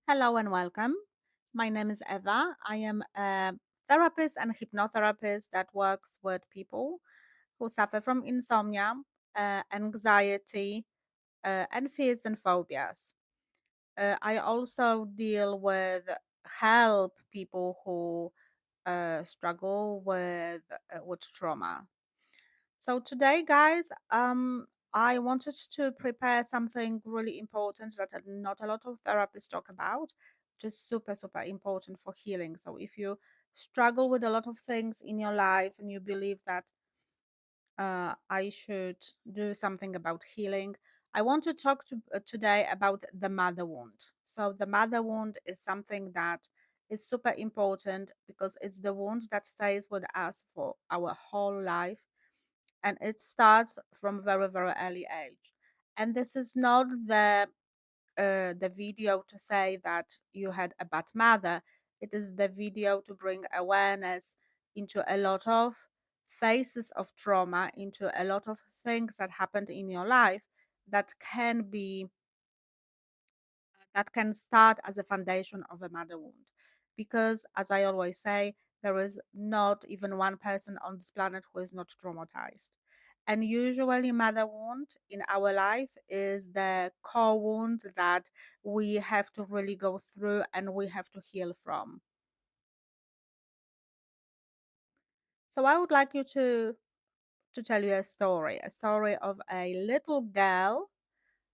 Hello and welcome. My name is Eva. I am a therapist and hypnotherapist that works with people who suffer from insomnia, anxiety, and fears and phobias. I also deal with help people who struggle with trauma. So today, guys, I wanted to prepare something really important that not a lot of therapists talk about, which is super, super important for healing. So if you struggle with a lot of things in your life and you believe that I should do something about healing, I want to talk today about the mother wound. So the mother wound is something that is super important because it's the wound that stays with us for our whole life, and it starts from very very early age. And this is not the video to say that you had a bad mother. It is the video to bring awareness into a lot of phases of trauma, into a lot of things that happened in your life that can start as a foundation of a mother wound. Because, as I always say, there is not even one person on this planet who is not traumatized. And usually, mother wound in our life is the core wound that we have to really go through and we have to heal from. So, I would like you to tell you a story of a little girl.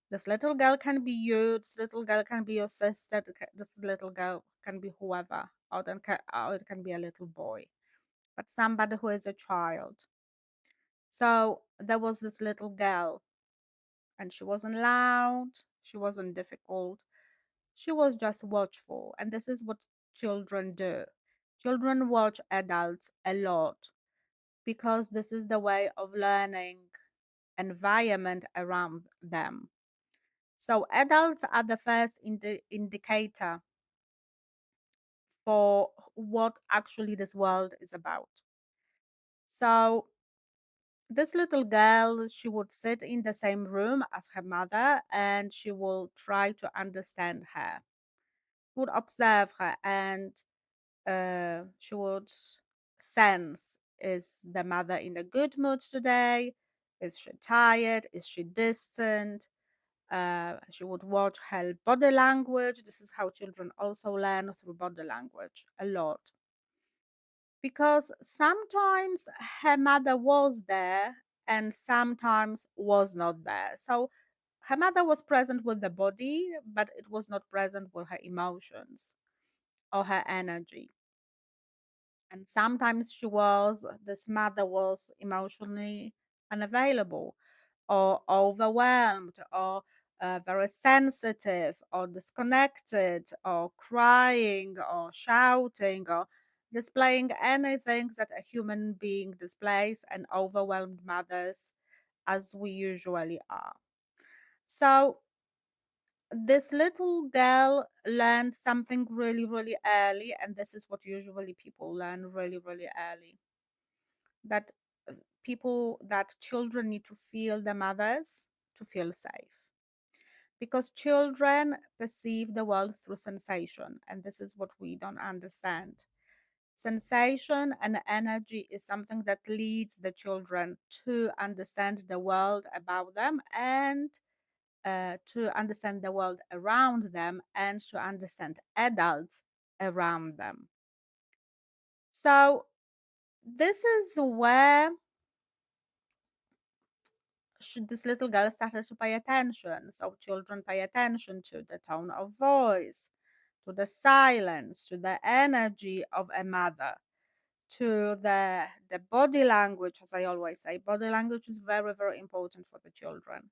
This little girl can be you. This little girl can be your sister. This little girl can be whoever, or it can be a little boy, but somebody who is a child. So there was this little girl, and she wasn't loud. She wasn't difficult. She was just watchful, and this is what children do. Children watch adults a lot because this is the way of learning environment around them. So adults are the first indicator for what actually this world is about. So this little girl, she would sit in the same room as her mother and she will try to understand her, would observe her, and she would sense, is the mother in a good mood today? Is she tired? Is she distant? She would watch her body language. This is how children also learn, through body language a lot. Because sometimes her mother was there and sometimes was not there. So her mother was present with the body, but it was not present with her emotions or her energy. And sometimes this mother was emotionally unavailable or overwhelmed or very sensitive or disconnected or crying or shouting or displaying anything that a human being displays, and overwhelmed mothers as we usually are. So this little girl learned something really, really early, and this is what usually people learn really, really early, that that children need to feel the mothers to feel safe. Because children perceive the world through sensation, and this is what we don't understand. Sensation and energy is something that leads the children to understand the world about them, and to understand the world around them, and to understand adults around them. So, this is where this little girl started to pay attention. So, children pay attention to the tone of voice, to the silence, to the energy of a mother, to the body language. As I always say, body language is very, very important for the children.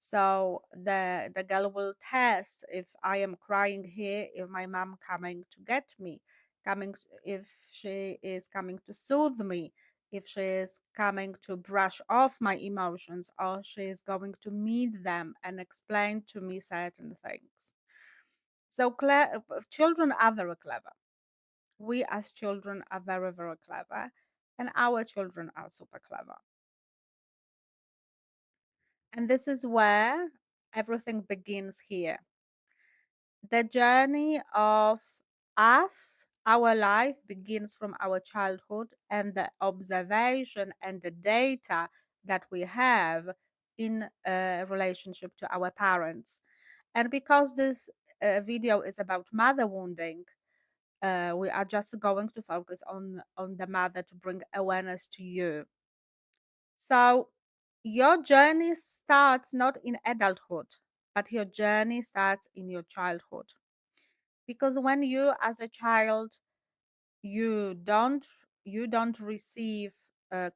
So the girl will test, if I am crying here, if my mom coming to get me, if she is coming to soothe me, if she is coming to brush off my emotions, or she is going to meet them and explain to me certain things. So children are very clever. We as children are very, very clever, and our children are super clever. And this is where everything begins here. The journey of us, our life begins from our childhood, and the observation and the data that we have in relationship to our parents. And because this video is about mother wounding, we are just going to focus on the mother to bring awareness to you. So your journey starts not in adulthood, but your journey starts in your childhood. Because when you as a child, you don't you don't receive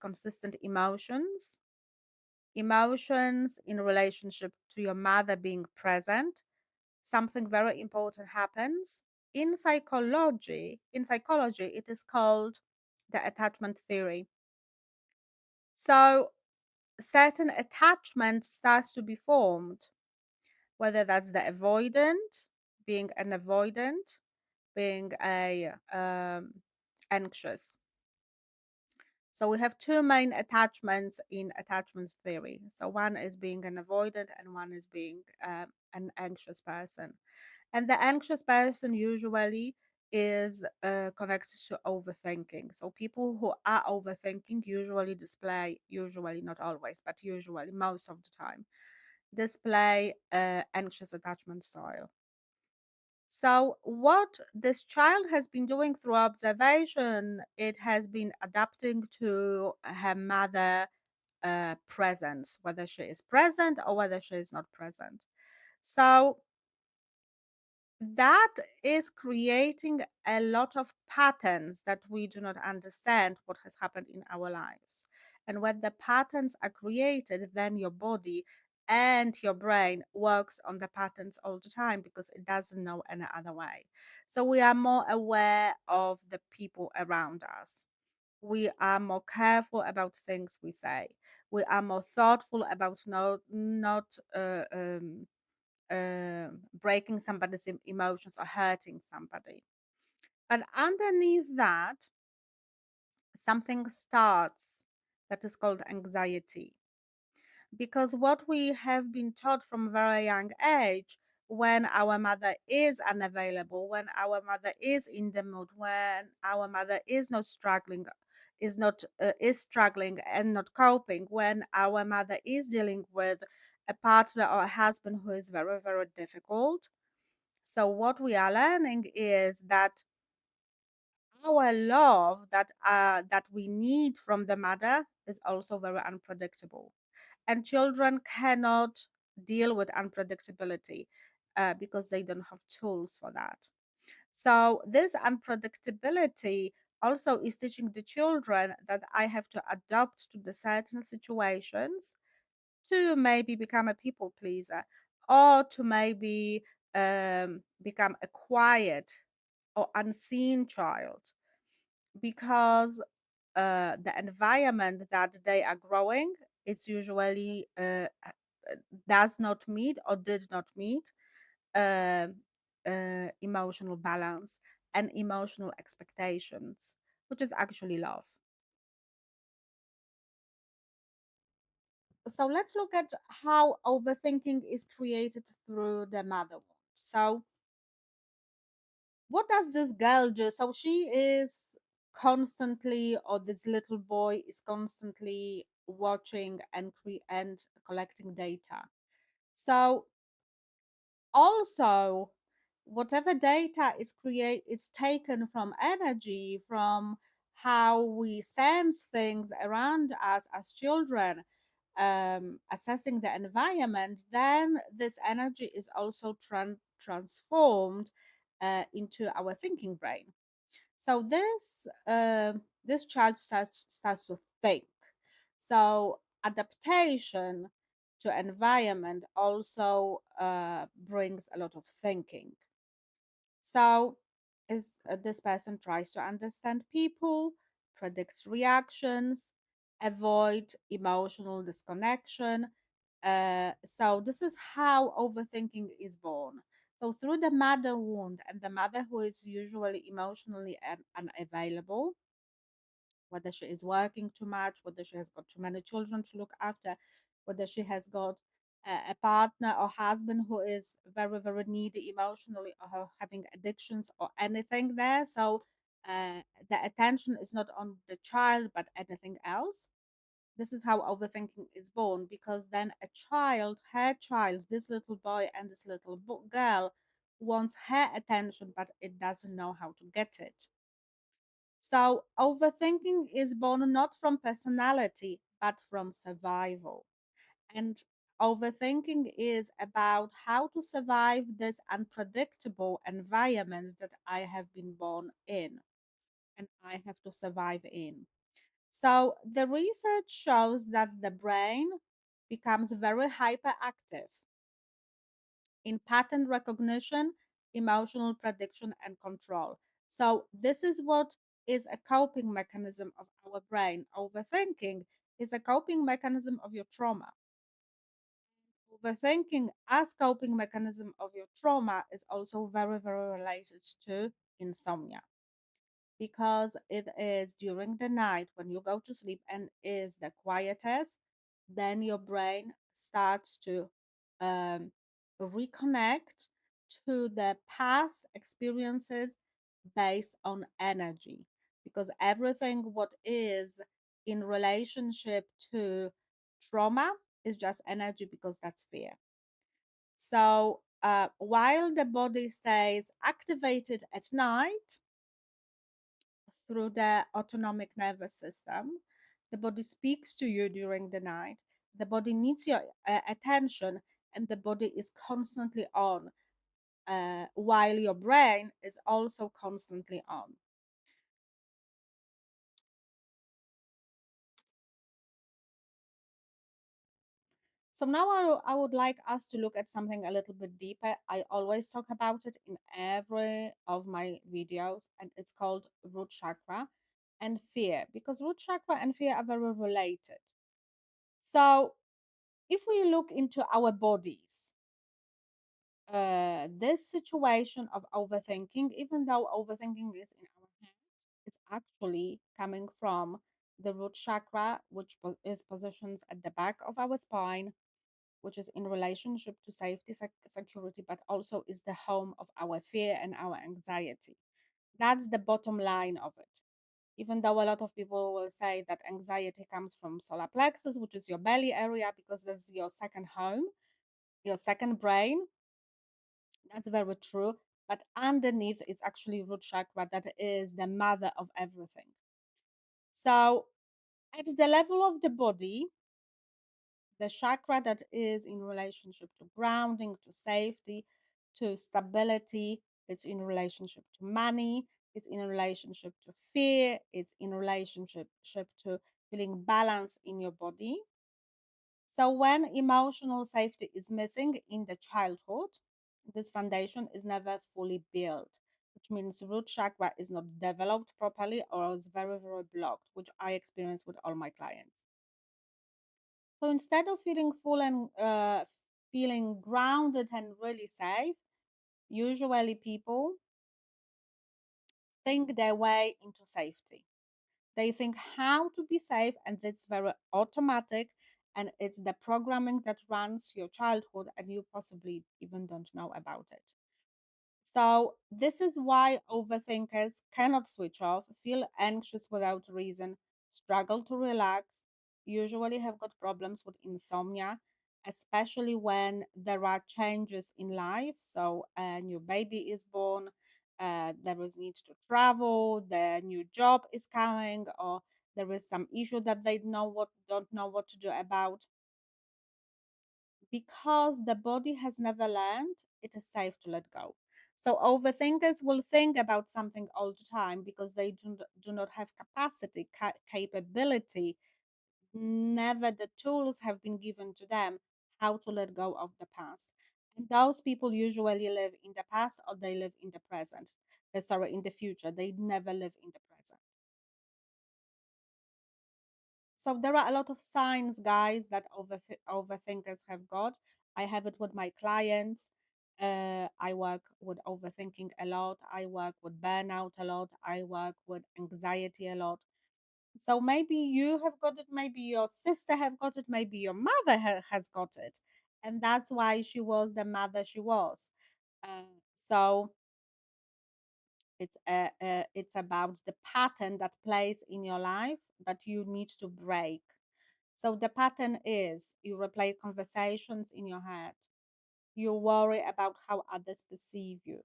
consistent emotions in relationship to your mother being present, something very important happens. In psychology it is called the attachment theory. So certain attachment starts to be formed, whether that's the avoidant, being an avoidant, being a anxious. So we have two main attachments in attachment theory. So one is being an avoidant, and one is being an anxious person. And the anxious person usually is connected to overthinking. So people who are overthinking usually display, usually not always, but usually most of the time, display anxious attachment style. So, what this child has been doing through observation, it has been adapting to her mother presence, whether she is present or whether she is not present. So, that is creating a lot of patterns that we do not understand what has happened in our lives. And when the patterns are created, then your body and your brain works on the patterns all the time because it doesn't know any other way. So we are more aware of the people around us. We are more careful about things we say. We are more thoughtful about not breaking somebody's emotions or hurting somebody. But underneath that, something starts that is called anxiety. Because what we have been taught from a very young age, when our mother is unavailable, when our mother is in the mood, when our mother is not struggling, is struggling and not coping, when our mother is dealing with a partner or a husband who is very, very difficult. So what we are learning is that our love that we need from the mother is also very unpredictable, and children cannot deal with unpredictability because they don't have tools for that. So this unpredictability also is teaching the children that I have to adapt to the certain situations to maybe become a people pleaser, or to maybe become a quiet or unseen child, because the environment that they are growing is usually does not meet or did not meet uh, emotional balance and emotional expectations, which is actually love. So let's look at how overthinking is created through the mother wound. So, what does this girl do? So, she is constantly, or this little boy is constantly watching and collecting data. So, also, whatever data is taken from energy, from how we sense things around us as children, assessing the environment, then this energy is also transformed into our thinking brain. So this child starts to think. So adaptation to environment also brings a lot of thinking. So is this person tries to understand people, predicts reactions, avoid emotional disconnection. So this is how overthinking is born. So through the mother wound, and the mother who is usually emotionally unavailable, whether she is working too much, whether she has got too many children to look after, whether she has got a partner or husband who is very, very needy emotionally or having addictions or anything there. So the attention is not on the child, but anything else. This is how overthinking is born, because then a child, her child, this little boy and this little girl wants her attention, but it doesn't know how to get it. So overthinking is born not from personality, but from survival. And overthinking is about how to survive this unpredictable environment that I have been born in and I have to survive in. So the research shows that the brain becomes very hyperactive in pattern recognition, emotional prediction, and control. So this is what is a coping mechanism of our brain. Overthinking is a coping mechanism of your trauma. Overthinking as coping mechanism of your trauma is also very, very related to insomnia, because it is during the night when you go to sleep and is the quietest, then your brain starts to um, reconnect to the past experiences based on energy, because everything what is in relationship to trauma is just energy, because that's fear. So while the body stays activated at night through the autonomic nervous system, the body speaks to you during the night. The body needs your attention, and the body is constantly on, while your brain is also constantly on. So now I would like us to look at something a little bit deeper. I always talk about it in every of my videos, and it's called root chakra and fear, because root chakra and fear are very related. So if we look into our bodies, this situation of overthinking, even though overthinking is in our hands, it's actually coming from the root chakra, which is positioned at the back of our spine, which is in relationship to safety, security, but also is the home of our fear and our anxiety. That's the bottom line of it. Even though a lot of people will say that anxiety comes from solar plexus, which is your belly area, because that's your second home, your second brain. That's very true. But underneath is actually root chakra, that is the mother of everything. So, at the level of the body, the chakra that is in relationship to grounding, to safety, to stability, it's in relationship to money, it's in relationship to fear, it's in relationship to feeling balance in your body. So when emotional safety is missing in the childhood, this foundation is never fully built, which means root chakra is not developed properly or is very, very blocked, which I experience with all my clients. So instead of feeling full and feeling grounded and really safe, usually people think their way into safety. They think how to be safe, and it's very automatic. And it's the programming that runs your childhood, and you possibly even don't know about it. So, this is why overthinkers cannot switch off, feel anxious without reason, struggle to relax, usually have got problems with insomnia, especially when there are changes in life. So, a new baby is born, there is need to travel, the new job is coming, or there is some issue that they don't know what to do about. Because the body has never learned, it is safe to let go. So overthinkers will think about something all the time because they do not have capacity, capability, never the tools have been given to them how to let go of the past. And those people usually live in the past, or they live in the present. Sorry, in the future. They never live in the present. So there are a lot of signs, guys, that overthinkers have got. I have it with my clients. I work with overthinking a lot. I work with burnout a lot. I work with anxiety a lot. So maybe you have got it. Maybe your sister have got it. Maybe your mother has got it. And that's why she was the mother she was. So it's about the pattern that plays in your life that you need to break. So the pattern is you replay conversations in your head. You worry about how others perceive you.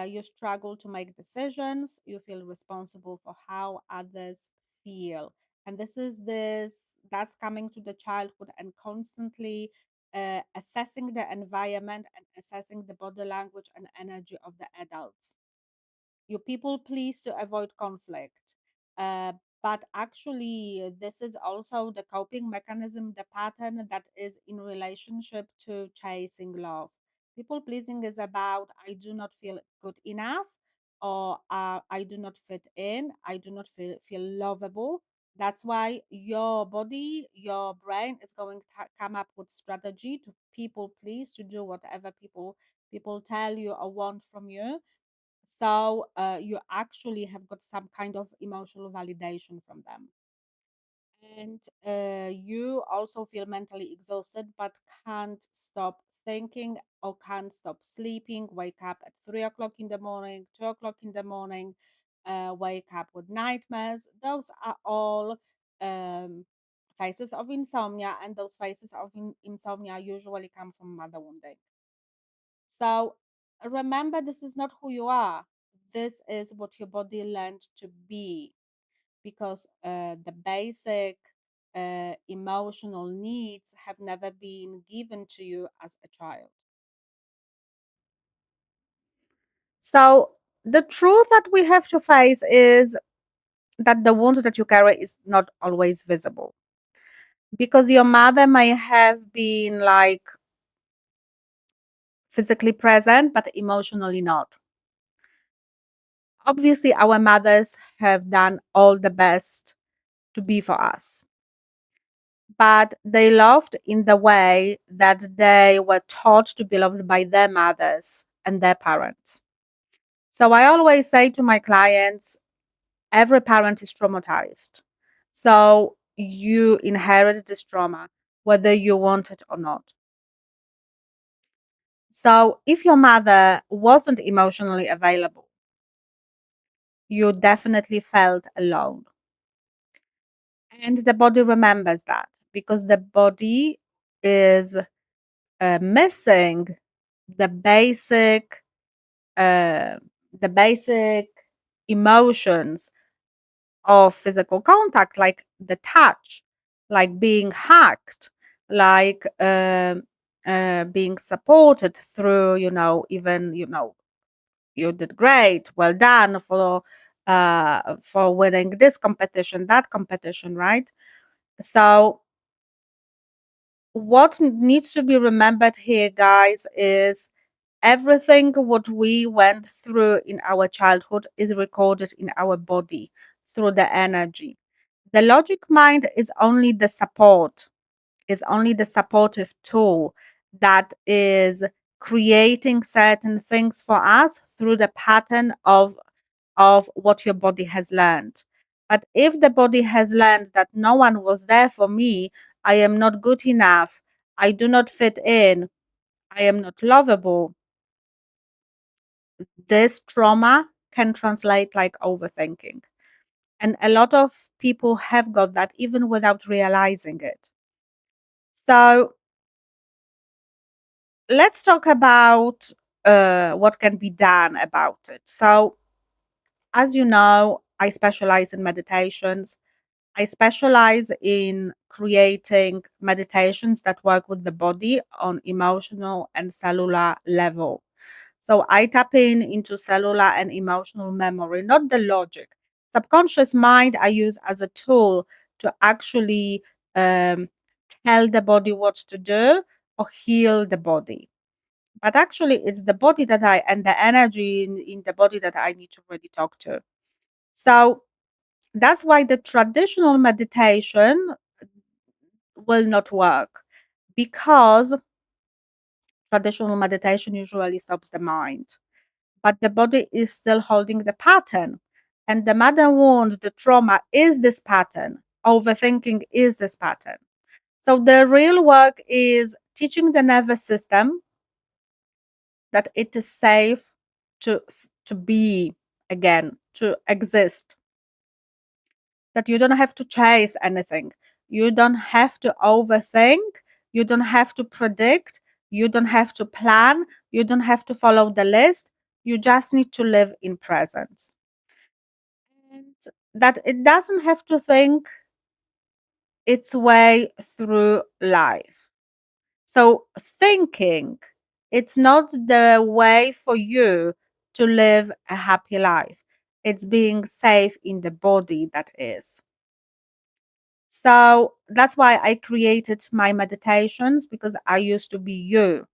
You struggle to make decisions. You feel responsible for how others feel. And that's coming to the childhood and constantly assessing the environment and assessing the body language and energy of the adults. You people please to avoid conflict. Uh, but actually, this is also the coping mechanism, the pattern that is in relationship to chasing love. People pleasing is about I do not feel good enough, or I do not fit in, I do not feel lovable. That's why your body, your brain is going to come up with strategy to people please, to do whatever people tell you or want from you, so you actually have got some kind of emotional validation from them. And you also feel mentally exhausted, but can't stop thinking or can't stop sleeping. Wake up at 3 o'clock in the morning, 2 o'clock in the morning, wake up with nightmares. Those are all um, phases of insomnia, and those phases of insomnia usually come from mother wounding. So remember, this is not who you are. This is what your body learned to be, because the basic emotional needs have never been given to you as a child. So the truth that we have to face is that the wound that you carry is not always visible, because your mother may have been like physically present, but emotionally not. Obviously, our mothers have done all the best to be for us, but they loved in the way that they were taught to be loved by their mothers and their parents. So I always say to my clients, every parent is traumatized. So you inherit this trauma, whether you want it or not. So if your mother wasn't emotionally available, you definitely felt alone. And the body remembers that, because the body is missing the basic uh, the basic emotions of physical contact, like the touch, like being hugged, like being supported through, even, you did great, well done for winning this competition, that competition, right? So what needs to be remembered here, guys, is everything what we went through in our childhood is recorded in our body through the energy. The logic mind is only the supportive tool that is creating certain things for us through the pattern of what your body has learned. But if the body has learned that no one was there for me, I am not good enough, I do not fit in, I am not lovable, this trauma can translate like overthinking. And a lot of people have got that even without realizing it. So let's talk about what can be done about it. So, as you know, I specialize in meditations. I specialize in creating meditations that work with the body on emotional and cellular level. So I tap in into cellular and emotional memory, not the logic. Subconscious mind I use as a tool to actually um, tell the body what to do or heal the body. But actually, it's the body that and the energy in the body that I need to really talk to. So that's why the traditional meditation will not work, because traditional meditation usually stops the mind, but the body is still holding the pattern. And the mother wound, the trauma is this pattern. Overthinking is this pattern. So the real work is teaching the nervous system that it is safe to be again, to exist, that you don't have to chase anything. You don't have to overthink. You don't have to predict. You don't have to plan. You don't have to follow the list. You just need to live in presence. And that it doesn't have to think its way through life. So, thinking, it's not the way for you to live a happy life. It's being safe in the body that is. So that's why I created my meditations, because I used to be you.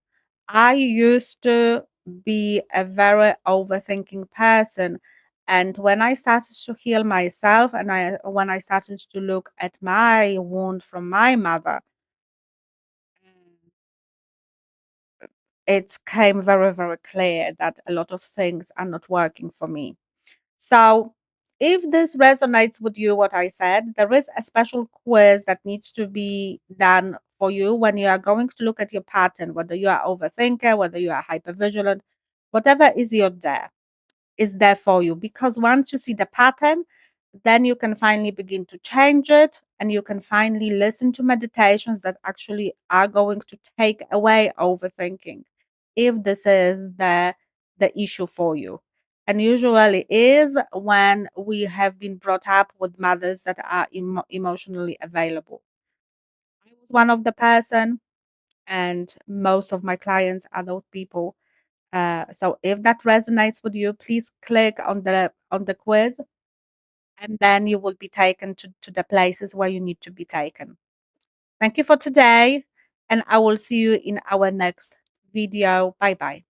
I used to be a very overthinking person. And when I started to heal myself, and when I started to look at my wound from my mother, it came very, very clear that a lot of things are not working for me. So, if this resonates with you, what I said, there is a special quiz that needs to be done for you when you are going to look at your pattern, whether you are overthinker, whether you are hypervigilant, whatever is there for you. Because once you see the pattern, then you can finally begin to change it, and you can finally listen to meditations that actually are going to take away overthinking, if this is the issue for you. And usually is when we have been brought up with mothers that are emotionally available. I was one of the person, and most of my clients are those people. So if that resonates with you, please click on the quiz, and then you will be taken to the places where you need to be taken. Thank you for today, and I will see you in our next video. Bye bye.